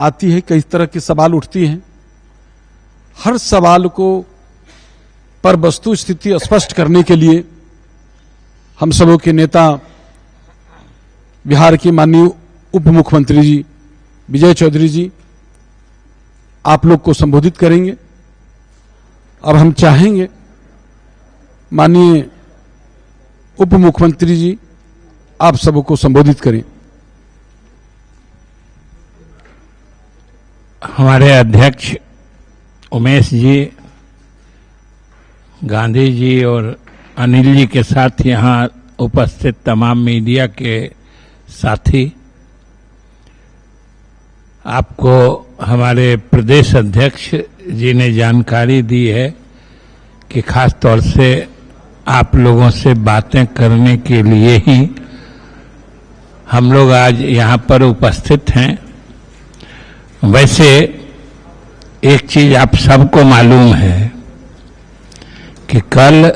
आती है, कई तरह के सवाल उठती हैं। हर सवाल को पर वस्तु स्थिति स्पष्ट करने के लिए हम सबों के नेता बिहार के माननीय उप मुख्यमंत्री जी विजय चौधरी जी आप लोग को संबोधित करेंगे। अब हम चाहेंगे माननीय उप मुख्यमंत्री जी आप सबों को संबोधित करें। हमारे अध्यक्ष उमेश जी, गांधी जी और अनिल जी के साथ यहाँ उपस्थित तमाम मीडिया के साथी, आपको हमारे प्रदेश अध्यक्ष जी ने जानकारी दी है कि खास तौर से आप लोगों से बातें करने के लिए ही हम लोग आज यहाँ पर उपस्थित हैं। वैसे एक चीज आप सबको मालूम है कि कल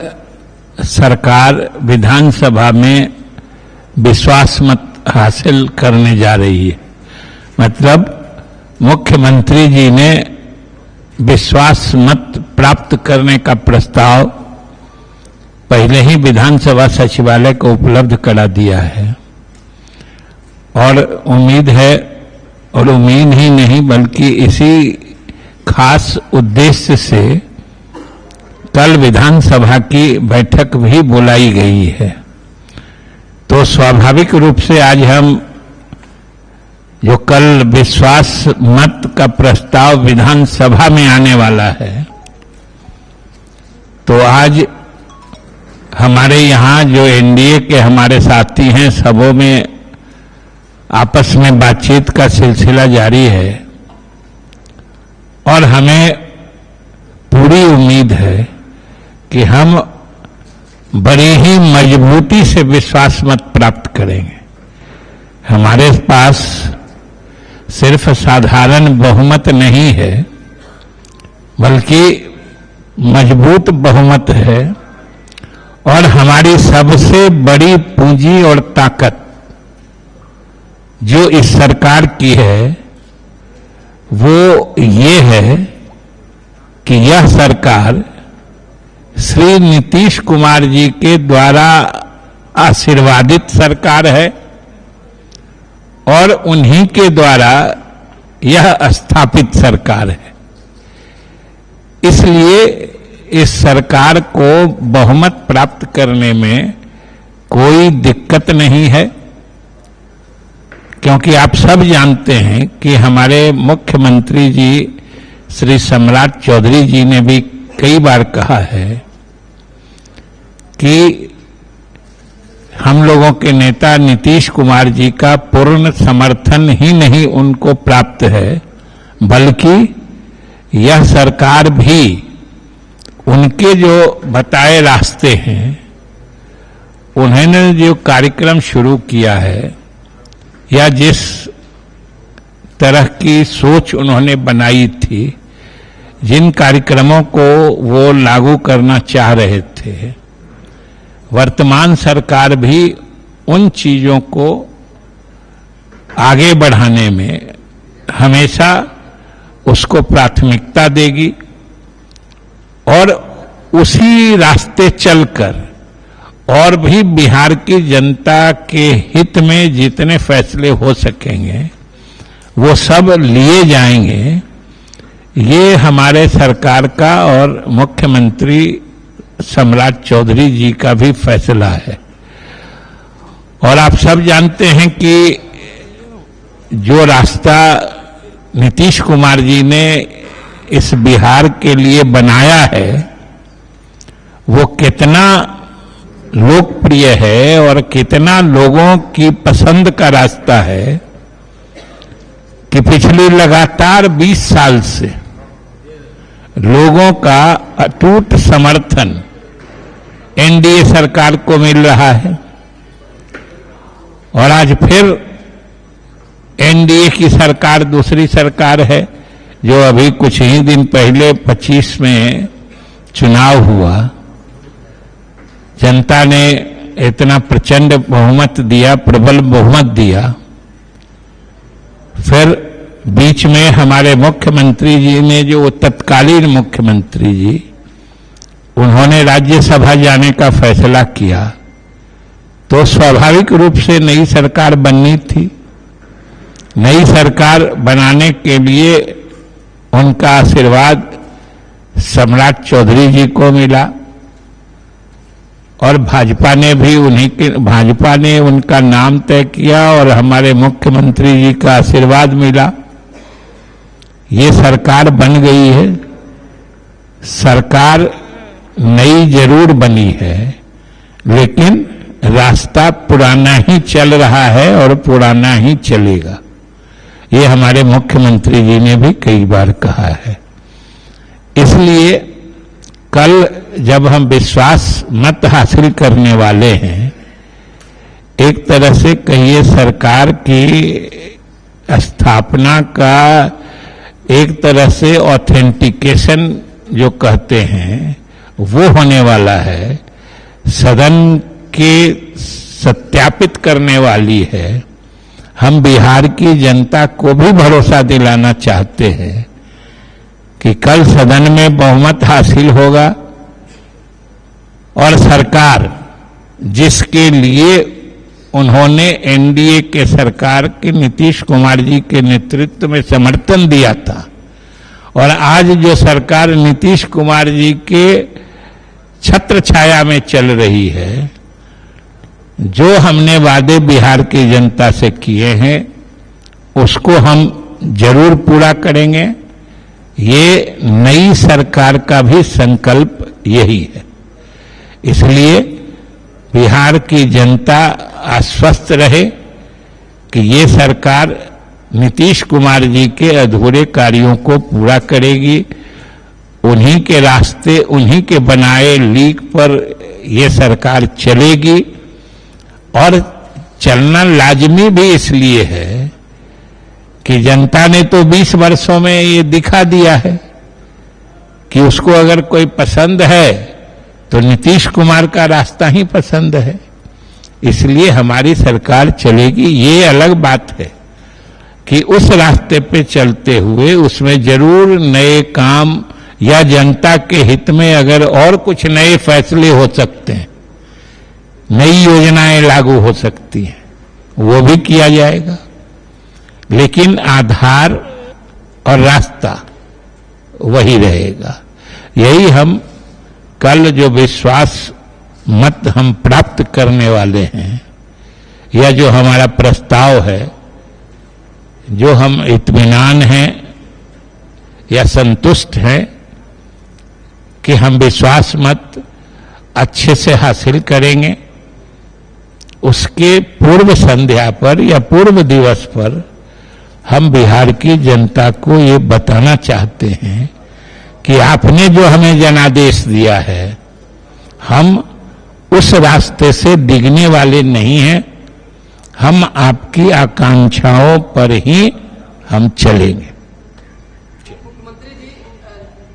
सरकार विधानसभा में विश्वास मत हासिल करने जा रही है। मतलब मुख्यमंत्री जी ने विश्वास मत प्राप्त करने का प्रस्ताव पहले ही विधानसभा सचिवालय को उपलब्ध करा दिया है और उम्मीद है, और उम्मीद ही नहीं बल्कि इसी खास उद्देश्य से कल विधानसभा की बैठक भी बुलाई गई है। तो स्वाभाविक रूप से आज हम जो कल विश्वास मत का प्रस्ताव विधानसभा में आने वाला है, तो आज हमारे यहाँ जो एनडीए के हमारे साथी हैं सबों में आपस में बातचीत का सिलसिला जारी है और हमें पूरी उम्मीद है कि हम बड़ी ही मजबूती से विश्वास मत प्राप्त करेंगे। हमारे पास सिर्फ साधारण बहुमत नहीं है बल्कि मजबूत बहुमत है और हमारी सबसे बड़ी पूंजी और ताकत जो इस सरकार की है वो ये है कि यह सरकार श्री नीतीश कुमार जी के द्वारा आशीर्वादित सरकार है और उन्हीं के द्वारा यह स्थापित सरकार है। इसलिए इस सरकार को बहुमत प्राप्त करने में कोई दिक्कत नहीं है, क्योंकि आप सब जानते हैं कि हमारे मुख्यमंत्री जी श्री सम्राट चौधरी जी ने भी कई बार कहा है कि हम लोगों के नेता नीतीश कुमार जी का पूर्ण समर्थन ही नहीं उनको प्राप्त है, बल्कि यह सरकार भी उनके जो बताए रास्ते हैं, उन्होंने जो कार्यक्रम शुरू किया है या जिस तरह की सोच उन्होंने बनाई थी, जिन कार्यक्रमों को वो लागू करना चाह रहे थे, वर्तमान सरकार भी उन चीजों को आगे बढ़ाने में हमेशा उसको प्राथमिकता देगी और उसी रास्ते चलकर और भी बिहार की जनता के हित में जितने फैसले हो सकेंगे वो सब लिए जाएंगे। ये हमारे सरकार का और मुख्यमंत्री सम्राट चौधरी जी का भी फैसला है। और आप सब जानते हैं कि जो रास्ता नीतीश कुमार जी ने इस बिहार के लिए बनाया है वो कितना लोकप्रिय है और कितना लोगों की पसंद का रास्ता है कि पिछले लगातार 20 साल से लोगों का अटूट समर्थन एनडीए सरकार को मिल रहा है और आज फिर एनडीए की सरकार दूसरी सरकार है जो अभी कुछ ही दिन पहले 25 में चुनाव हुआ। जनता ने इतना प्रचंड बहुमत दिया, प्रबल बहुमत दिया, फिर बीच में हमारे मुख्यमंत्री जी ने, जो तत्कालीन मुख्यमंत्री जी, उन्होंने राज्यसभा जाने का फैसला किया, तो स्वाभाविक रूप से नई सरकार बननी थी। नई सरकार बनाने के लिए उनका आशीर्वाद सम्राट चौधरी जी को मिला और भाजपा ने उनका नाम तय किया और हमारे मुख्यमंत्री जी का आशीर्वाद मिला। ये सरकार बन गई है। सरकार नई जरूर बनी है, लेकिन रास्ता पुराना ही चल रहा है और पुराना ही चलेगा। ये हमारे मुख्यमंत्री जी ने भी कई बार कहा है। इसलिए कल जब हम विश्वास मत हासिल करने वाले हैं, एक तरह से कहिए सरकार की स्थापना का एक तरह से ऑथेंटिकेशन जो कहते हैं वो होने वाला है, सदन के सत्यापित करने वाली है। हम बिहार की जनता को भी भरोसा दिलाना चाहते हैं कि कल सदन में बहुमत हासिल होगा और सरकार जिसके लिए उन्होंने एनडीए के सरकार के नीतीश कुमार जी के नेतृत्व में समर्थन दिया था, और आज जो सरकार नीतीश कुमार जी के छत्र छाया में चल रही है, जो हमने वादे बिहार की जनता से किए हैं उसको हम जरूर पूरा करेंगे। ये नई सरकार का भी संकल्प यही है। इसलिए बिहार की जनता आश्वस्त रहे कि ये सरकार नीतीश कुमार जी के अधूरे कार्यों को पूरा करेगी। उन्हीं के रास्ते, उन्हीं के बनाए लीक पर ये सरकार चलेगी, और चलना लाजमी भी इसलिए है कि जनता ने तो 20 वर्षों में ये दिखा दिया है कि उसको अगर कोई पसंद है तो नीतीश कुमार का रास्ता ही पसंद है। इसलिए हमारी सरकार चलेगी। ये अलग बात है कि उस रास्ते पे चलते हुए उसमें जरूर नए काम या जनता के हित में अगर और कुछ नए फैसले हो सकते हैं, नई योजनाएं लागू हो सकती हैं, वो भी किया जाएगा। लेकिन आधार और रास्ता वही रहेगा। यही हम कल जो विश्वास मत हम प्राप्त करने वाले हैं, या जो हमारा प्रस्ताव है, जो हम इत्मीनान हैं या संतुष्ट हैं कि हम विश्वास मत अच्छे से हासिल करेंगे, उसके पूर्व संध्या पर या पूर्व दिवस पर हम बिहार की जनता को ये बताना चाहते हैं कि आपने जो हमें जनादेश दिया है, हम उस रास्ते से डिगने वाले नहीं हैं। हम आपकी आकांक्षाओं पर ही हम चलेंगे। मुख्यमंत्री जी,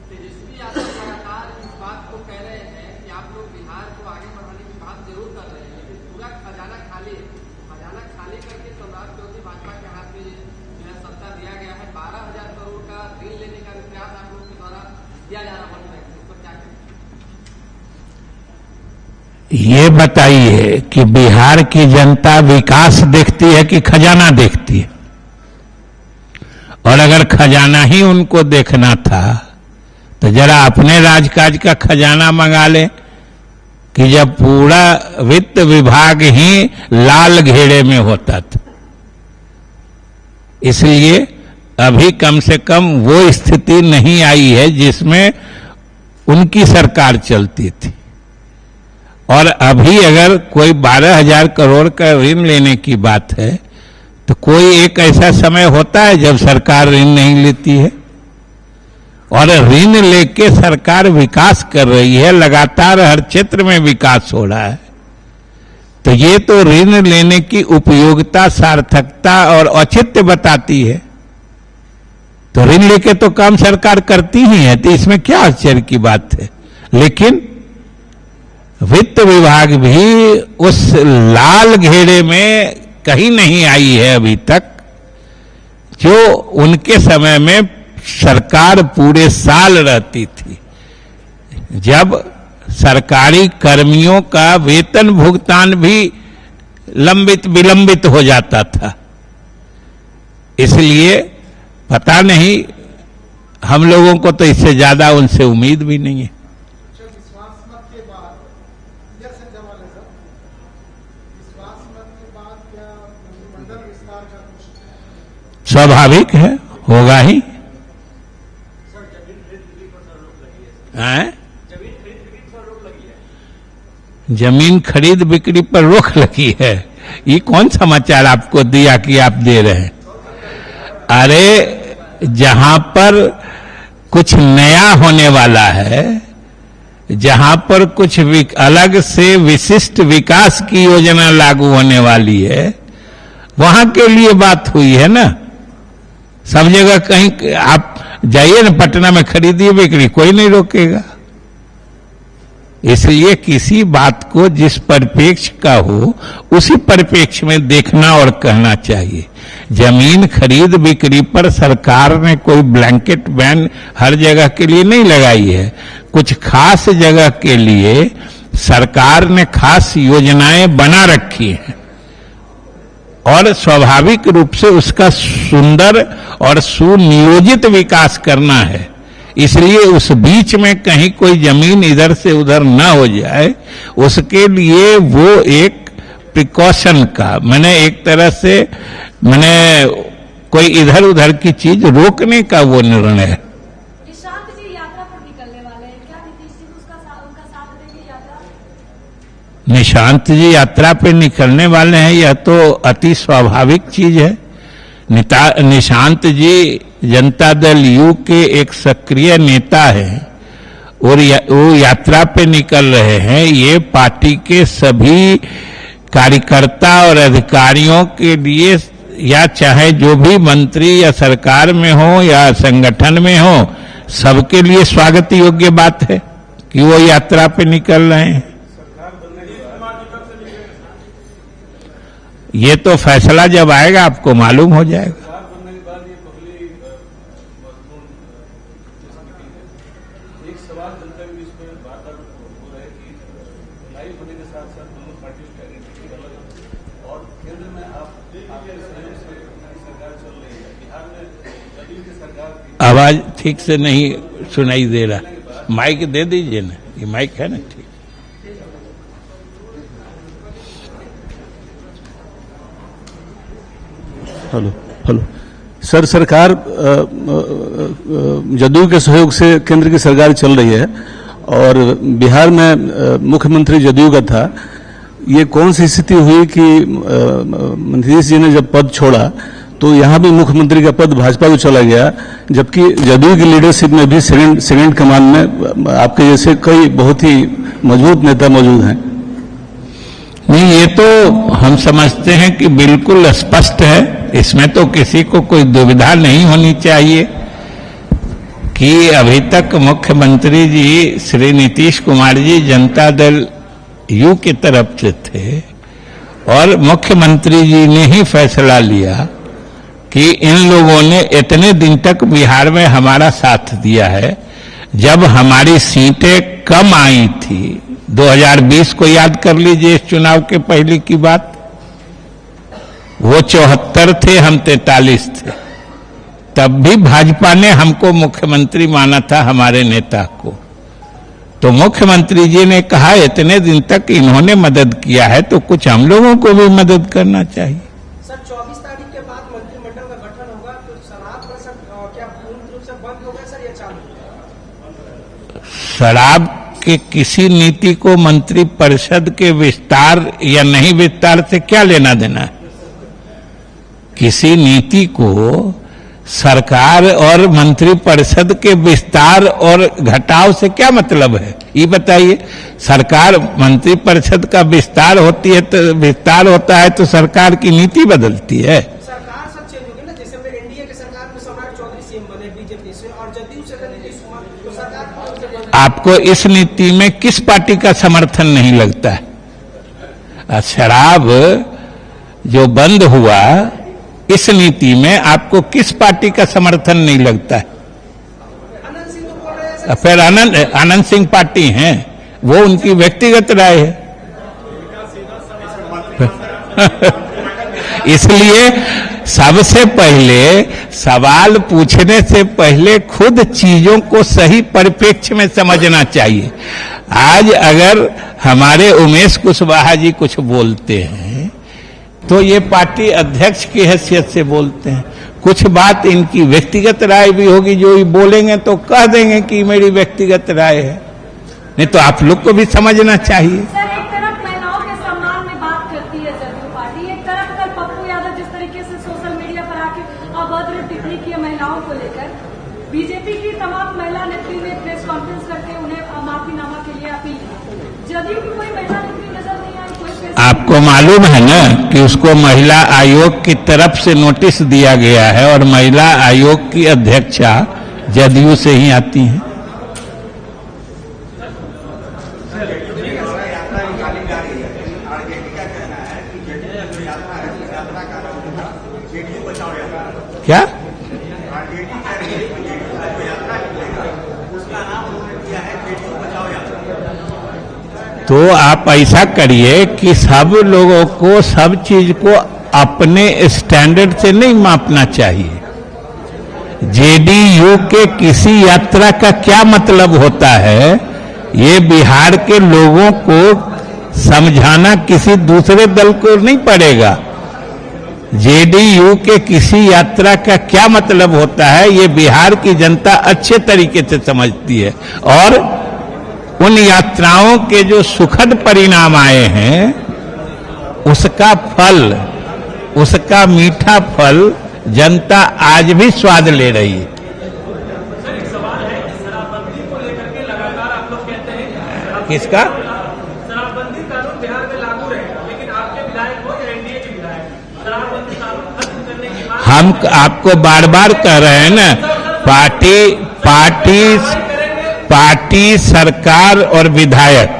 तेजस्वी यादव लगातार इस बात को कह रहे हैं कि आप लोग बिहार को आगे बढ़ाने की बात जरूर कर रहे हैं, लेकिन पूरा खजाना खाली करके सम्राट चौधरी भाजपा के हाथ में जो है सत्ता दिया गया है। 12,000 करोड़ का ऋण लेने का भी प्रयास आप लोग के द्वारा किया जा रहा है। इस पर क्या कहें? ये बताइए कि बिहार की जनता विकास देखती है कि खजाना देखती है? और अगर खजाना ही उनको देखना था तो जरा अपने राजकाज का खजाना मंगा ले कि जब पूरा वित्त विभाग ही लाल घेरे में होता था। इसलिए अभी कम से कम वो स्थिति नहीं आई है जिसमें उनकी सरकार चलती थी। और अभी अगर कोई 12,000 करोड़ का ऋण लेने की बात है तो कोई एक ऐसा समय होता है जब सरकार ऋण नहीं लेती है, और ऋण लेके सरकार विकास कर रही है। लगातार हर क्षेत्र में विकास हो रहा है। तो ये तो ऋण लेने की उपयोगिता, सार्थकता और औचित्य बताती है। तो ऋण लेके तो काम सरकार करती ही है, तो इसमें क्या आश्चर्य की बात है। लेकिन वित्त विभाग भी उस लाल घेरे में कहीं नहीं आई है अभी तक जो उनके समय में सरकार पूरे साल रहती थी, जब सरकारी कर्मियों का वेतन भुगतान भी विलंबित हो जाता था। इसलिए पता नहीं, हम लोगों को तो इससे ज्यादा उनसे उम्मीद भी नहीं है। विश्वास मत के बाद क्या मंत्रिमंडल विस्तार का कुछ स्वाभाविक है, होगा ही। हैं? जमीन खरीद बिक्री पर रोक लगी है, ये कौन समाचार आपको दिया कि आप दे रहे हैं? अरे जहां पर कुछ नया होने वाला है, जहां पर कुछ अलग से विशिष्ट विकास की योजना लागू होने वाली है, वहां के लिए बात हुई है ना। सब जगह कहीं आप जाइए ना, पटना में खरीदिए बिक्री, कोई नहीं रोकेगा। इसलिए किसी बात को जिस परिप्रेक्ष्य का हो उसी परिप्रेक्ष्य में देखना और कहना चाहिए। जमीन खरीद बिक्री पर सरकार ने कोई ब्लैंकेट बैन हर जगह के लिए नहीं लगाई है। कुछ खास जगह के लिए सरकार ने खास योजनाएं बना रखी हैं और स्वाभाविक रूप से उसका सुंदर और सुनियोजित विकास करना है। इसलिए उस बीच में कहीं कोई जमीन इधर से उधर न हो जाए, उसके लिए वो एक प्रिकॉशन का, मैंने एक तरह से कोई इधर उधर की चीज रोकने का वो निर्णय है। निशांत जी यात्रा पर निकलने वाले हैं, क्या नीतीश जी उनका साथ देंगे यात्रा? निशांत जी यात्रा पे निकलने वाले हैं, यह तो अति स्वाभाविक चीज है। निशांत जी जनता दल यू के एक सक्रिय नेता हैं और वो यात्रा पे निकल रहे हैं। ये पार्टी के सभी कार्यकर्ता और अधिकारियों के लिए, या चाहे जो भी मंत्री या सरकार में हो या संगठन में हो, सबके लिए स्वागत योग्य बात है कि वो यात्रा पे निकल रहे हैं। ये तो फैसला जब आएगा आपको मालूम हो जाएगा। आवाज ठीक से नहीं सुनाई दे रहा, माइक दे दीजिए ना, ये माइक है ना, ठीक। हेलो सर, सरकार जदयू के सहयोग से केंद्र की सरकार चल रही है और बिहार में मुख्यमंत्री जदयू का था। ये कौन सी स्थिति हुई कि नीतीश जी ने जब पद छोड़ा तो यहाँ भी मुख्यमंत्री का पद भाजपा को चला गया, जबकि जदयू की लीडरशिप में भी सेकंड कमान में आपके जैसे कई बहुत ही मजबूत नेता मौजूद हैं। नहीं, ये तो हम समझते हैं कि बिल्कुल स्पष्ट है, इसमें तो किसी को कोई दुविधा नहीं होनी चाहिए कि अभी तक मुख्यमंत्री जी श्री नीतीश कुमार जी जनता दल यू की तरफ से थे और मुख्यमंत्री जी ने ही फैसला लिया कि इन लोगों ने इतने दिन तक बिहार में हमारा साथ दिया है। जब हमारी सीटें कम आई थी, 2020 को याद कर लीजिए, इस चुनाव के पहले की बात, वो 74 थे, हम 43 थे, तब भी भाजपा ने हमको मुख्यमंत्री माना था, हमारे नेता को। तो मुख्यमंत्री जी ने कहा इतने दिन तक इन्होंने मदद किया है तो कुछ हम लोगों को भी मदद करना चाहिए। सर 24 तारीख के बाद मंत्रिमंडल का गठन होगा तो शराब परिषद क्या पूर्ण रूप से बंद होगा सर या चालू? शराब के किसी नीति को मंत्री परिषद के विस्तार या नहीं विस्तार से क्या लेना देना है? किसी नीति को सरकार और मंत्री परिषद के विस्तार और घटाव से क्या मतलब है, ये बताइए। सरकार मंत्री परिषद का विस्तार होती है तो विस्तार होता है तो सरकार की नीति बदलती है। सरकार सब चेंज होगी ना, जैसे फिर एनडीए के सरकार में सम्राट चौधरी सीएम बने बीजेपी से और जदयू से नीतीश कुमार, तो सरकार आपको इस नीति में किस पार्टी का समर्थन नहीं लगता है? शराब जो बंद हुआ इस नीति में आपको किस पार्टी का समर्थन नहीं लगता है? फिर आनंद सिंह पार्टी हैं, वो उनकी व्यक्तिगत राय है। इसलिए सबसे पहले सवाल पूछने से पहले खुद चीजों को सही परिप्रेक्ष्य में समझना चाहिए। आज अगर हमारे उमेश कुशवाहा जी कुछ बोलते हैं तो ये पार्टी अध्यक्ष की हैसियत से बोलते हैं, कुछ बात इनकी व्यक्तिगत राय भी होगी, जो ये बोलेंगे तो कह देंगे कि मेरी व्यक्तिगत राय है, नहीं तो आप लोग को भी समझना चाहिए। सर, एक तरफ महिलाओं के सम्मान में बात करती है जदयू पार्टी, एक तरफ कल पप्पू यादव जिस तरीके से सोशल मीडिया पर आके अभद्र टिप्पणी की है महिलाओं को लेकर, बीजेपी की तमाम महिला नेत्री ने प्रेस कॉन्फ्रेंस करके उन्हें माफीनामा के लिए अपील की। जदयू की कोई महिला नेत्री नजर नहीं आई, कोई प्रेस। आपको मालूम है ना कि उसको महिला आयोग की तरफ से नोटिस दिया गया है और महिला आयोग की अध्यक्षा जदयू से ही आती हैं। क्या तो आप ऐसा करिए कि सब लोगों को सब चीज को अपने स्टैंडर्ड से नहीं मापना चाहिए। जेडीयू के किसी यात्रा का क्या मतलब होता है, ये बिहार के लोगों को समझाना किसी दूसरे दल को नहीं पड़ेगा। जेडीयू के किसी यात्रा का क्या मतलब होता है, ये बिहार की जनता अच्छे तरीके से समझती है। और उन यात्राओं के जो सुखद परिणाम आए हैं, उसका फल, उसका मीठा फल जनता आज भी स्वाद ले रही है। सर, एक सवाल है कि शराबबंदी को लेकर के लगातार आप लोग कहते हैं किसका? शराबबंदी कानून बिहार में लागू रहे, लेकिन आपके विधायक हो या एनडीए के विधायक, शराबबंदी कानून खत्म करने की बात हम आपको बार बार कह रहे हैं ना, पार्टी, सरकार और विधायक,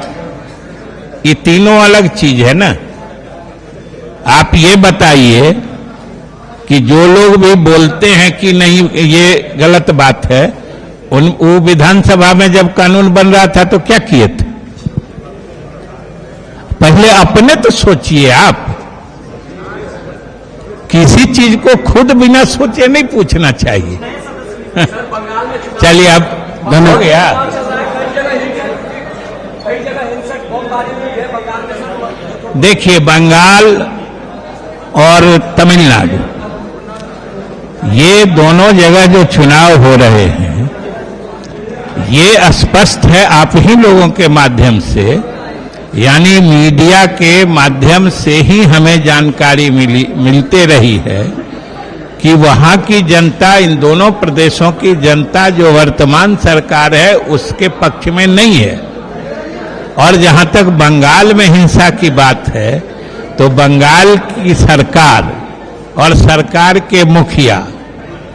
ये तीनों अलग चीज है ना। आप ये बताइए कि जो लोग भी बोलते हैं कि नहीं ये गलत बात है, वो विधानसभा में जब कानून बन रहा था तो क्या किए थे? पहले अपने तो सोचिए। आप किसी चीज को खुद बिना सोचे नहीं पूछना चाहिए। चलिए अब हो गया। देखिए, बंगाल और तमिलनाडु, ये दोनों जगह जो चुनाव हो रहे हैं, ये स्पष्ट है आप ही लोगों के माध्यम से, यानी मीडिया के माध्यम से ही हमें जानकारी मिलते रही है कि वहां की जनता, इन दोनों प्रदेशों की जनता जो वर्तमान सरकार है उसके पक्ष में नहीं है। और जहां तक बंगाल में हिंसा की बात है, तो बंगाल की सरकार और सरकार के मुखिया,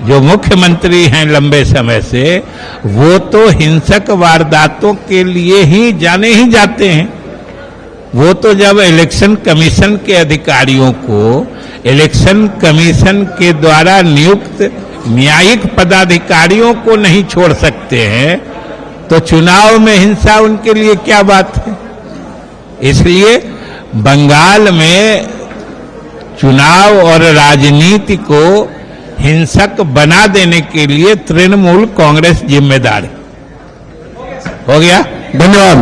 जो मुख्यमंत्री हैं लंबे समय से, वो तो हिंसक वारदातों के लिए ही जाने ही जाते हैं। वो तो जब इलेक्शन कमीशन के अधिकारियों को इलेक्शन कमीशन के द्वारा नियुक्त न्यायिक पदाधिकारियों को नहीं छोड़ सकते हैं, तो चुनाव में हिंसा उनके लिए क्या बात है। इसलिए बंगाल में चुनाव और राजनीति को हिंसक बना देने के लिए तृणमूल कांग्रेस जिम्मेदार है। हो गया। धन्यवाद।